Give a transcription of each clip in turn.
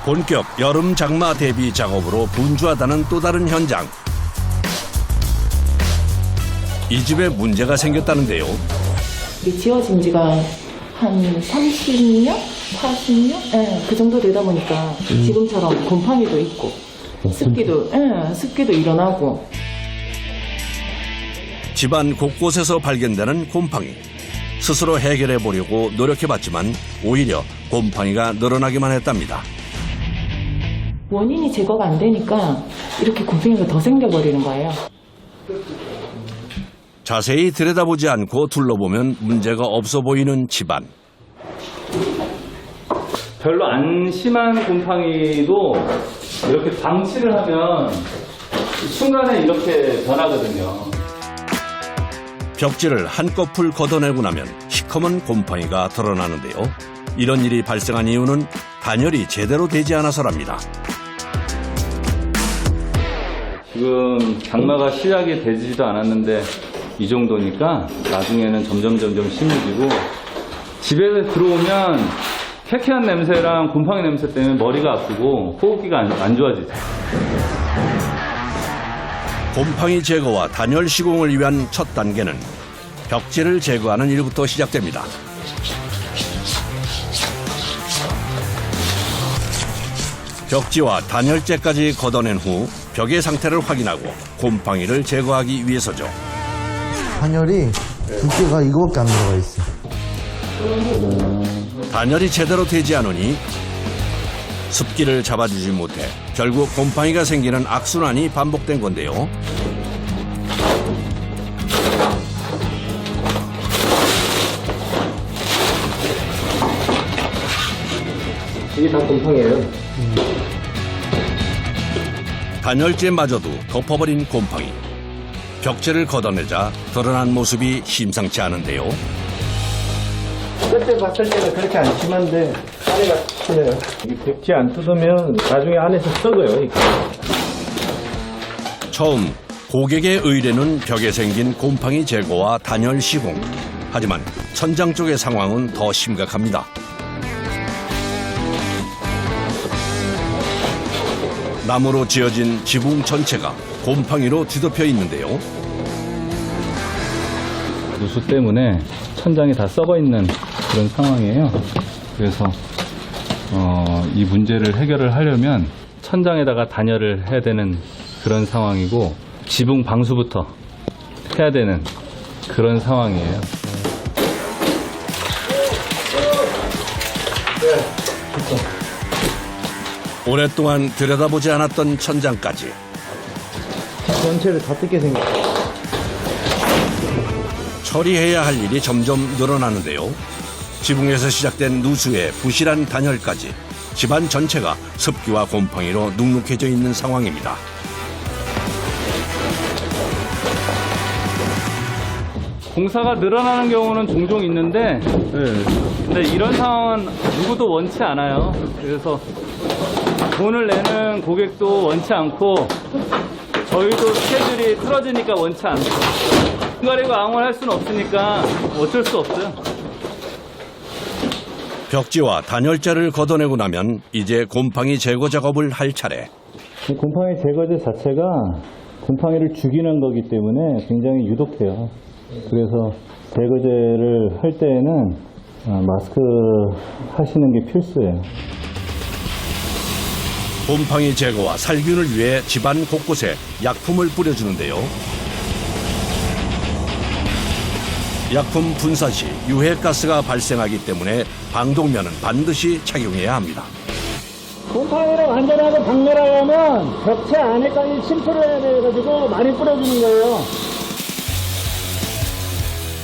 본격 여름 장마 대비 작업으로 분주하다는 또 다른 현장. 이 집에 문제가 생겼다는데요. 이게 지어진 지가 한 30년? 40년? 네, 그 정도 되다 보니까 지금처럼 곰팡이도 있고 습기도 일어나고. 집안 곳곳에서 발견되는 곰팡이. 스스로 해결해 보려고 노력해봤지만 오히려 곰팡이가 늘어나기만 했답니다. 원인이 제거가 안 되니까 이렇게 곰팡이가 더 생겨버리는 거예요. 자세히 들여다보지 않고 둘러보면 문제가 없어 보이는 집안. 별로 안 심한 곰팡이도 이렇게 방치를 하면 순간에 이렇게 변하거든요. 벽지를 한꺼풀 걷어내고 나면 시커먼 곰팡이가 드러나는데요. 이런 일이 발생한 이유는 단열이 제대로 되지 않아서랍니다. 지금 장마가 시작이 되지도 않았는데 이 정도니까 나중에는 점점 심해지고, 집에 들어오면 쾌쾌한 냄새랑 곰팡이 냄새 때문에 머리가 아프고 호흡기가 안 좋아지죠. 곰팡이 제거와 단열 시공을 위한 첫 단계는 벽지를 제거하는 일부터 시작됩니다. 벽지와 단열재까지 걷어낸 후 벽의 상태를 확인하고 곰팡이를 제거하기 위해서죠. 단열이 두께가 이거밖에 안 들어가 있어. 단열이 제대로 되지 않으니 습기를 잡아주지 못해 결국 곰팡이가 생기는 악순환이 반복된 건데요. 이게 다 곰팡이에요. 단열재마저도 덮어버린 곰팡이. 벽체를 걷어내자 드러난 모습이 심상치 않은데요. 그때 봤을 때는 그렇게 안 심한데 안에가 심해요. 이 벽지 안 뜯으면 나중에 안에서 썩어요. 이게. 처음 고객의 의뢰는 벽에 생긴 곰팡이 제거와 단열 시공. 하지만 천장 쪽의 상황은 더 심각합니다. 나무로 지어진 지붕 전체가 곰팡이로 뒤덮여 있는데요. 누수 때문에 천장이 다 썩어 있는 그런 상황이에요. 그래서 이 문제를 해결을 하려면 천장에다가 단열을 해야 되는 그런 상황이고, 지붕 방수부터 해야 되는 그런 상황이에요. 오랫동안 들여다보지 않았던 천장까지. 전체를 다 뜯게 생겼어요. 처리해야 할 일이 점점 늘어나는데요. 지붕에서 시작된 누수에 부실한 단열까지 집안 전체가 습기와 곰팡이로 눅눅해져 있는 상황입니다. 공사가 늘어나는 경우는 종종 있는데, 근데 이런 상황은 누구도 원치 않아요. 그래서 돈을 내는 고객도 원치 않고, 저희도 스케줄이 틀어지니까 원치 않고, 가리고 앙호할 수는 없으니까 어쩔 수 없어요. 벽지와 단열재를 걷어내고 나면 이제 곰팡이 제거 작업을 할 차례. 곰팡이 제거제 자체가 곰팡이를 죽이는 거기 때문에 굉장히 유독해요. 그래서 제거제를 할 때에는 마스크 하시는 게 필수예요. 곰팡이 제거와 살균을 위해 집안 곳곳에 약품을 뿌려주는데요. 약품 분사 시 유해가스가 발생하기 때문에 방독면은 반드시 착용해야 합니다. 곰팡이를 완전하게 박멸하려면 벽체 안에까지 침투를 해야 돼가지고 많이 뿌려주는 거예요.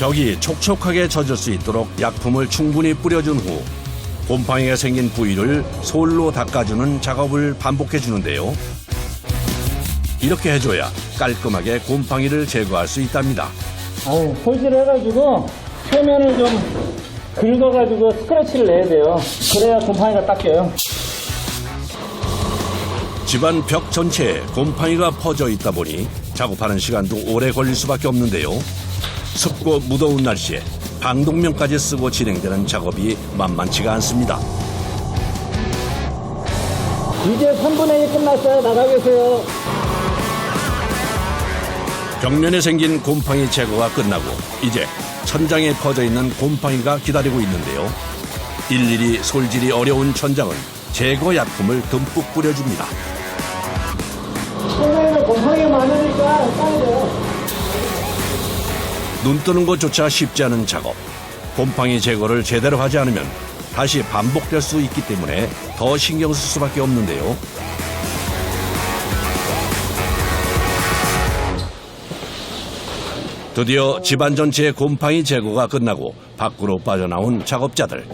벽이 촉촉하게 젖을 수 있도록 약품을 충분히 뿌려준 후 곰팡이가 생긴 부위를 솔로 닦아주는 작업을 반복해주는데요. 이렇게 해줘야 깔끔하게 곰팡이를 제거할 수 있답니다. 솔질을 해가지고 표면을 좀 긁어가지고 스크래치를 내야 돼요. 그래야 곰팡이가 닦여요. 집안 벽 전체에 곰팡이가 퍼져 있다 보니 작업하는 시간도 오래 걸릴 수밖에 없는데요. 습고 무더운 날씨에 방독면까지 쓰고 진행되는 작업이 만만치가 않습니다. 이제 3분의 1 끝났어요. 나가 계세요. 벽면에 생긴 곰팡이 제거가 끝나고 이제 천장에 퍼져 있는 곰팡이가 기다리고 있는데요. 일일이 솔질이 어려운 천장은 제거 약품을 듬뿍 뿌려줍니다. 천장에는 곰팡이가 많으니까 싸야 돼요. 눈 뜨는 것조차 쉽지 않은 작업. 곰팡이 제거를 제대로 하지 않으면 다시 반복될 수 있기 때문에 더 신경 쓸 수밖에 없는데요. 드디어 집안 전체의 곰팡이 제거가 끝나고 밖으로 빠져나온 작업자들.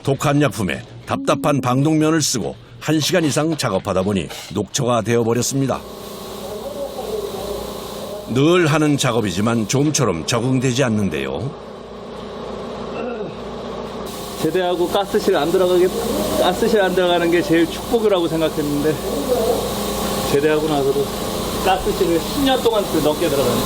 독한 약품에 답답한 방독면을 쓰고 1시간 이상 작업하다 보니 녹초가 되어버렸습니다. 늘 하는 작업이지만 좀처럼 적응되지 않는데요. 제대하고 가스실 안 들어가는 게 제일 축복이라고 생각했는데 제대하고 나서도 가스실을 10년 동안 넘게 들어가네.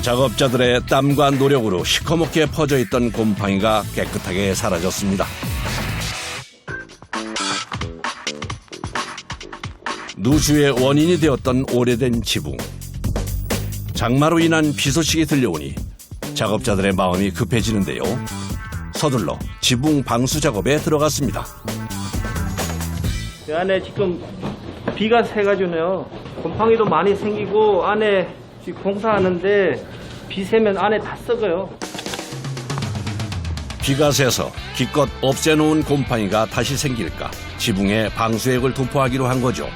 작업자들의 땀과 노력으로 시커멓게 퍼져있던 곰팡이가 깨끗하게 사라졌습니다. 누수의 원인이 되었던 오래된 지붕. 장마로 인한 비 소식이 들려오니 작업자들의 마음이 급해지는데요. 서둘러 지붕 방수 작업에 들어갔습니다. 그 안에 지금 비가 새가지고요. 곰팡이도 많이 생기고 안에 지금 공사하는데 비 새면 안에 다 썩어요. 비가 새서 기껏 없애놓은 곰팡이가 다시 생길까 지붕에 방수액을 도포하기로 한 거죠.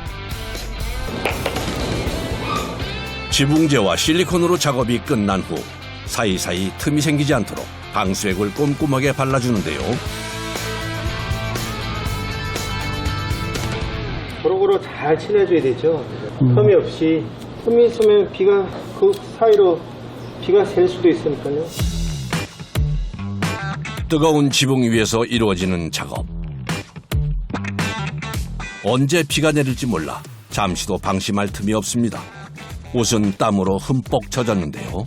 지붕재와 실리콘으로 작업이 끝난 후 사이사이 틈이 생기지 않도록 방수액을 꼼꼼하게 발라주는데요. 고루고루 잘 칠해줘야 되죠. 틈이 없이. 틈이 있으면 비가 그 사이로 비가 셀 수도 있으니까요. 뜨거운 지붕 위에서 이루어지는 작업. 언제 비가 내릴지 몰라 잠시도 방심할 틈이 없습니다. 옷은 땀으로 흠뻑 젖었는데요.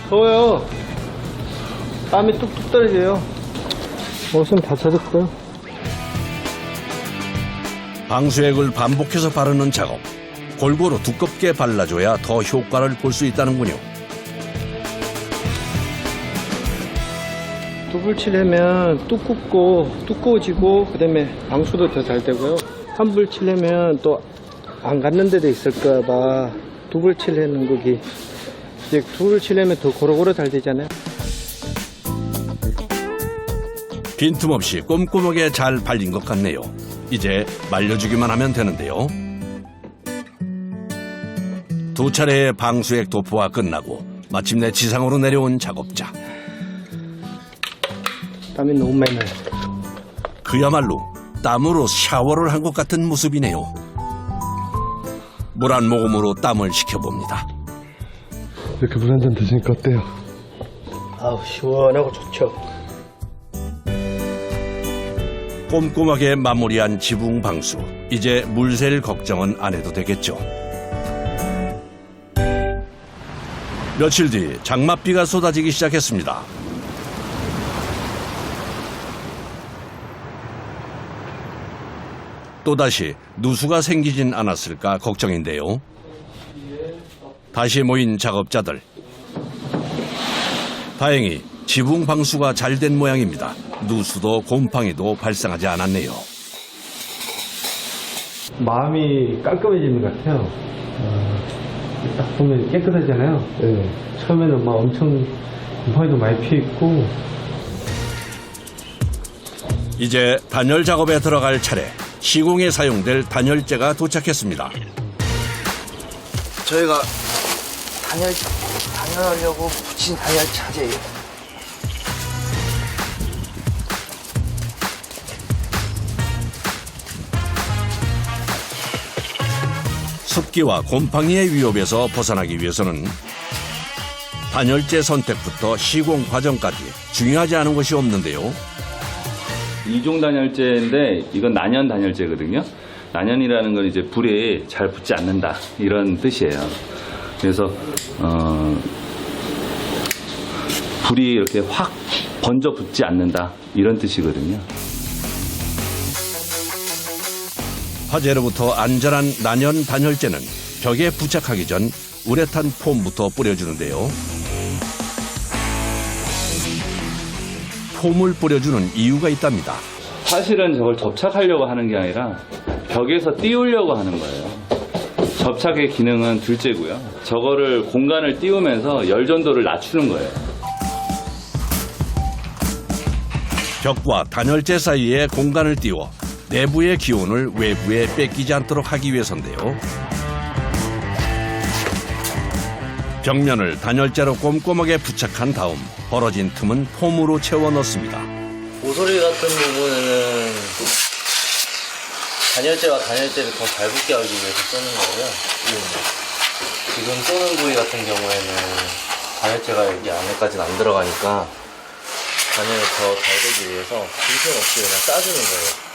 더워요. 땀이 뚝뚝 떨어져요. 옷은 다 젖었고요. 방수액을 반복해서 바르는 작업. 골고루 두껍게 발라줘야 더 효과를 볼 수 있다는군요. 두불 칠하면 두꺼워지고 그다음에 방수도 더 잘 되고요. 한 불 칠하면 또 안 갖는 데도 있을까봐 두불 칠하는 거기. 이제 두불 칠하면 더 고루고루 잘 되잖아요. 빈틈없이 꼼꼼하게 잘 발린 것 같네요. 이제 말려주기만 하면 되는데요. 두 차례의 방수액 도포가 끝나고 마침내 지상으로 내려온 작업자. 땀이 너무 많이 나요. 그야말로 땀으로 샤워를 한 것 같은 모습이네요. 물 한 모금으로 땀을 식혀봅니다. 이렇게 물 한 잔 드시니까 어때요? 아우 시원하고 좋죠. 꼼꼼하게 마무리한 지붕 방수. 이제 물샐 걱정은 안 해도 되겠죠. 며칠 뒤 장맛비가 쏟아지기 시작했습니다. 또다시 누수가 생기진 않았을까 걱정인데요. 다시 모인 작업자들. 다행히 지붕 방수가 잘 된 모양입니다. 누수도 곰팡이도 발생하지 않았네요. 마음이 깔끔해지는 것 같아요. 딱 보면 깨끗하잖아요. 처음에는 막 엄청 곰팡이도 많이 피어있고. 이제 단열 작업에 들어갈 차례. 시공에 사용될 단열재가 도착했습니다. 저희가 단열하려고 붙인 단열 차제예요. 습기와 곰팡이의 위협에서 벗어나기 위해서는 단열재 선택부터 시공 과정까지 중요하지 않은 것이 없는데요. 이종 단열재인데 이건 난연 단열재거든요. 난연이라는 건 이제 불에 잘 붙지 않는다 이런 뜻이에요. 그래서 불이 이렇게 확 번져 붙지 않는다 이런 뜻이거든요. 화재로부터 안전한 난연 단열재는 벽에 부착하기 전 우레탄 폼부터 뿌려주는데요. 폼을 뿌려주는 이유가 있답니다. 사실은 저걸 접착하려고 하는 게 아니라 벽에서 띄우려고 하는 거예요. 접착의 기능은 둘째고요. 저거를 공간을 띄우면서 열 전도를 낮추는 거예요. 벽과 단열재 사이에 공간을 띄워 내부의 기온을 외부에 뺏기지 않도록 하기 위해서인데요. 벽면을 단열재로 꼼꼼하게 부착한 다음 벌어진 틈은 폼으로 채워 넣습니다. 모서리 같은 부분에는 단열재와 단열재를 더 잘 붙게 하기 위해서 쓰는 거고요. 지금 쏘는 부위 같은 경우에는 단열재가 여기 안에까지는 안 들어가니까 단열을 더 잘 되기 위해서 빈틈 없이 그냥 싸주는 거예요.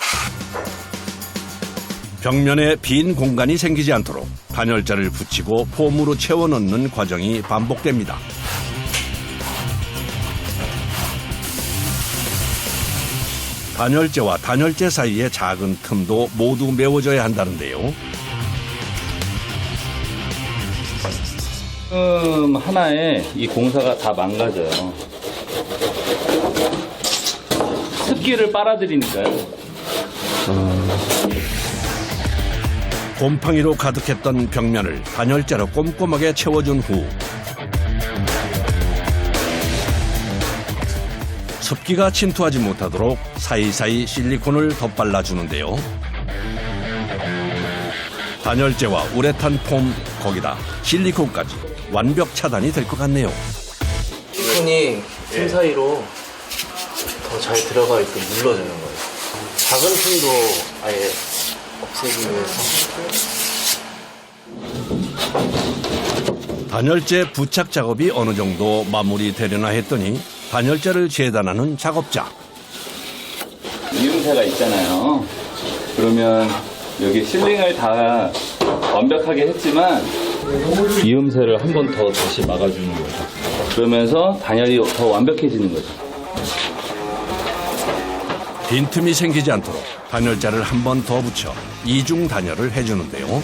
벽면에 빈 공간이 생기지 않도록 단열재를 붙이고 폼으로 채워 넣는 과정이 반복됩니다. 단열재와 단열재 사이의 작은 틈도 모두 메워져야 한다는데요. 지금 하나에 이 공사가 다 망가져요. 습기를 빨아들이니까요. 곰팡이로 가득했던 벽면을 단열재로 꼼꼼하게 채워준 후 습기가 침투하지 못하도록 사이사이 실리콘을 덧발라주는데요. 단열재와 우레탄 폼 거기다 실리콘까지 완벽 차단이 될 것 같네요. 실리콘이 틈 사이로 더 잘 들어가 있게 눌러주는 거예요. 작은 틈도 아예 없애기 위해서. 단열재 부착 작업이 어느 정도 마무리되려나 했더니 단열재를 재단하는 작업자. 이음새가 있잖아요. 그러면 여기 실링을 다 완벽하게 했지만 이음새를 한 번 더 다시 막아주는 거죠. 그러면서 단열이 더 완벽해지는 거죠. 빈틈이 생기지 않도록 단열재를 한 번 더 붙여 이중 단열을 해주는데요.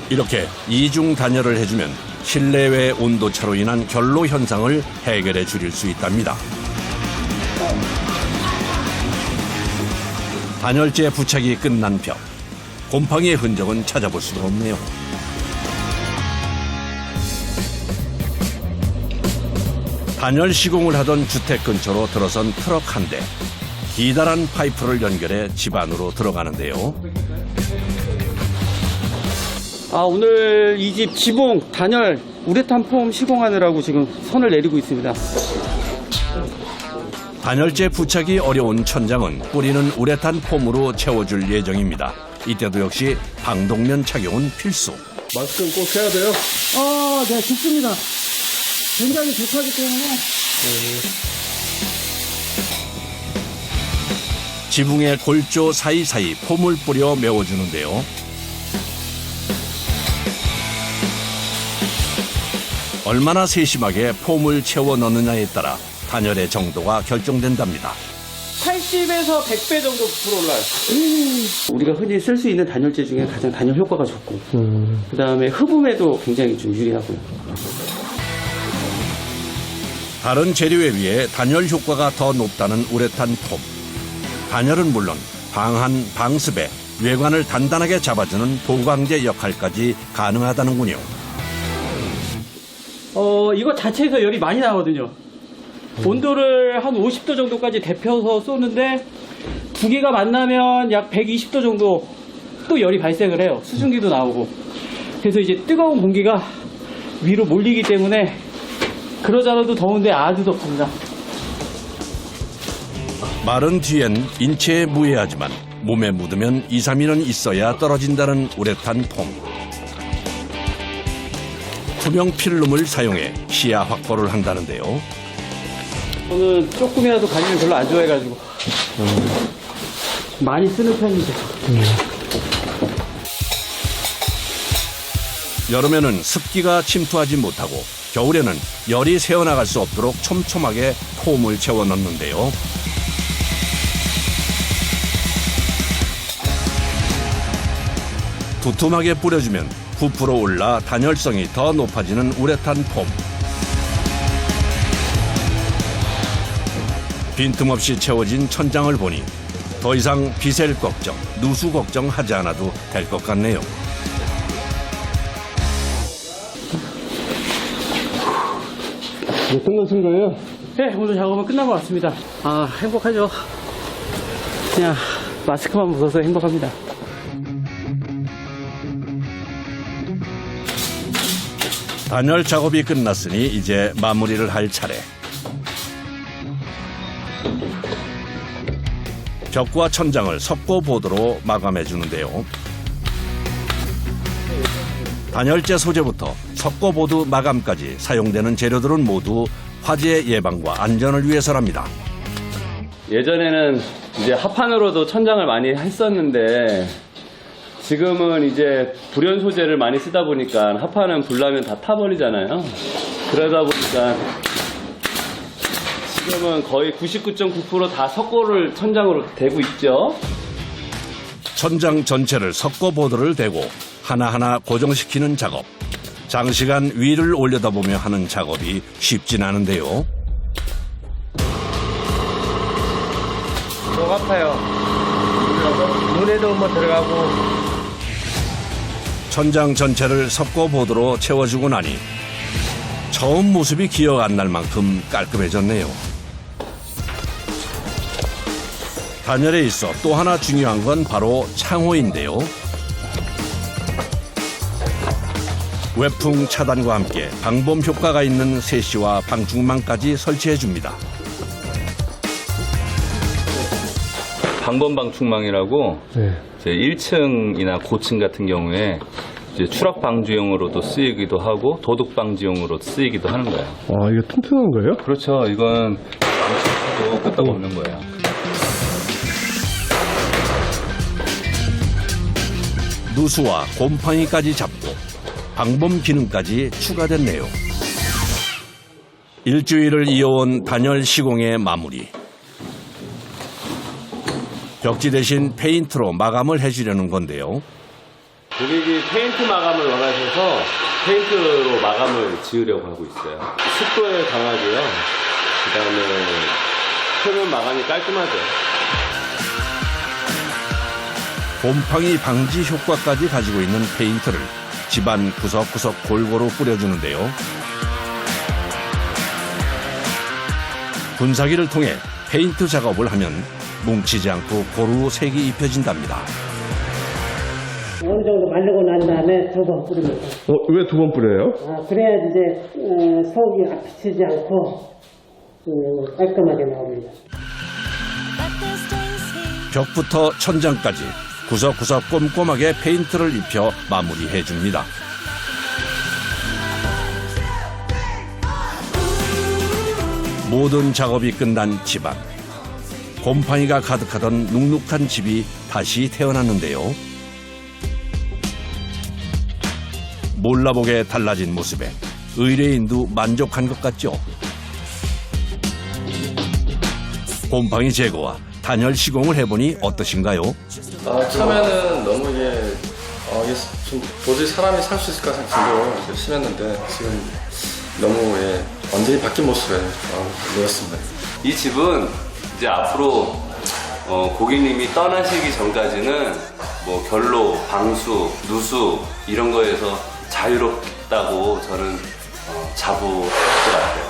이렇게 이중 단열을 해주면 실내외 온도차로 인한 결로 현상을 해결해 줄일 수 있답니다. 단열재 부착이 끝난 벽. 곰팡이의 흔적은 찾아볼 수가 없네요. 단열 시공을 하던 주택 근처로 들어선 트럭 한 대. 기다란 파이프를 연결해 집 안으로 들어가는데요. 오늘 이 집 지붕 단열 우레탄 폼 시공하느라고 지금 선을 내리고 있습니다. 단열재 부착이 어려운 천장은 뿌리는 우레탄 폼으로 채워줄 예정입니다. 이때도 역시 방독면 착용은 필수. 마스크는 꼭 해야 돼요? 네, 좋습니다. 굉장히 좋다기 때문에. 지붕의 골조 사이사이 폼을 뿌려 메워주는데요. 얼마나 세심하게 폼을 채워 넣느냐에 따라 단열의 정도가 결정된답니다. 80에서 100배 정도 부풀어 올라요. 우리가 흔히 쓸 수 있는 단열재 중에 가장 단열 효과가 좋고, 그 다음에 흡음에도 굉장히 좀 유리하고요. 다른 재료에 비해 단열 효과가 더 높다는 우레탄 폼. 단열은 물론 방한, 방습에 외관을 단단하게 잡아주는 보강제 역할까지 가능하다는군요. 이거 자체에서 열이 많이 나거든요. 온도를 한 50도 정도까지 데펴서 쏘는데 두 개가 만나면 약 120도 정도 또 열이 발생을 해요. 수증기도 나오고. 그래서 이제 뜨거운 공기가 위로 몰리기 때문에 그러자라도 더운데 아주 덥습니다. 마른 뒤엔 인체에 무해하지만 몸에 묻으면 2, 3일은 있어야 떨어진다는 우레탄 폼. 투명 필름을 사용해 시야 확보를 한다는데요. 저는 조금이라도 가리는 별로 안 좋아해가지고 많이 쓰는 편이죠. 여름에는 습기가 침투하지 못하고 겨울에는 열이 새어나갈 수 없도록 촘촘하게 폼을 채워 넣는데요. 두툼하게 뿌려주면 부풀어 올라 단열성이 더 높아지는 우레탄 폼. 빈틈없이 채워진 천장을 보니 더 이상 비셀 걱정, 누수 걱정 하지 않아도 될 것 같네요. 끝나신 거예요? 네, 오늘 작업은 끝난 것 같습니다. 아, 행복하죠. 그냥 마스크만 벗어서 행복합니다. 단열 작업이 끝났으니 이제 마무리를 할 차례. 벽과 천장을 석고보드로 마감해 주는데요. 단열재 소재부터 석고보드 마감까지 사용되는 재료들은 모두 화재 예방과 안전을 위해서랍니다. 예전에는 이제 합판으로도 천장을 많이 했었는데 지금은 이제 불연 소재를 많이 쓰다 보니까 합판은 불나면 다 타버리잖아요. 그러다 보니까 지금은 거의 99.9% 다 석고를 천장으로 대고 있죠. 천장 전체를 석고보드를 대고 하나하나 고정시키는 작업. 장시간 위를 올려다보며 하는 작업이 쉽진 않은데요. 목 아파요. 눈에도 한번 들어가고. 천장 전체를 석고보드로 채워주고 나니 처음 모습이 기억 안 날 만큼 깔끔해졌네요. 단열에 있어 또 하나 중요한 건 바로 창호인데요. 외풍 차단과 함께 방범 효과가 있는 세시와 방충망까지 설치해줍니다. 방범방충망이라고 네. 이제 1층이나 고층 같은 경우에 이제 추락 방지용으로도 쓰이기도 하고 도둑 방지용으로 쓰이기도 하는 거예요. 아, 이게 튼튼한 거예요? 그렇죠. 이건 망치도 끄떡 없는 거예요. 누수와 곰팡이까지 잡고 방범 기능까지 추가됐네요. 일주일을 이어온 단열 시공의 마무리. 벽지 대신 페인트로 마감을 해주려는 건데요. 고객이 페인트 마감을 원하셔서 페인트로 마감을 지으려고 하고 있어요. 습도에 강하고요. 그다음에 표면 마감이 깔끔하죠. 곰팡이 방지 효과까지 가지고 있는 페인트를 집안 구석구석 골고루 뿌려주는데요. 분사기를 통해 페인트 작업을 하면 뭉치지 않고 고루 색이 입혀진답니다. 어느 정도 마르고 난 다음에 2번 뿌립니다. 왜 2번 뿌려요? 그래야 이제 속이 비치지 않고 깔끔하게 나옵니다. 벽부터 천장까지 구석구석 꼼꼼하게 페인트를 입혀 마무리해줍니다. 모든 작업이 끝난 집안. 곰팡이가 가득하던 눅눅한 집이 다시 태어났는데요. 몰라보게 달라진 모습에 의뢰인도 만족한 것 같죠. 곰팡이 제거와 단열 시공을 해보니 어떠신가요? 처음에는 너무 이게 좀 도저히 사람이 살 수 있을까 생각이 심했는데 지금 너무 완전히 바뀐 모습에 놀랐습니다. 이 집은 이제 앞으로 고객님이 떠나시기 전까지는 뭐 결로, 방수, 누수 이런 거에서 자유롭다고 저는 자부할 것 같아요.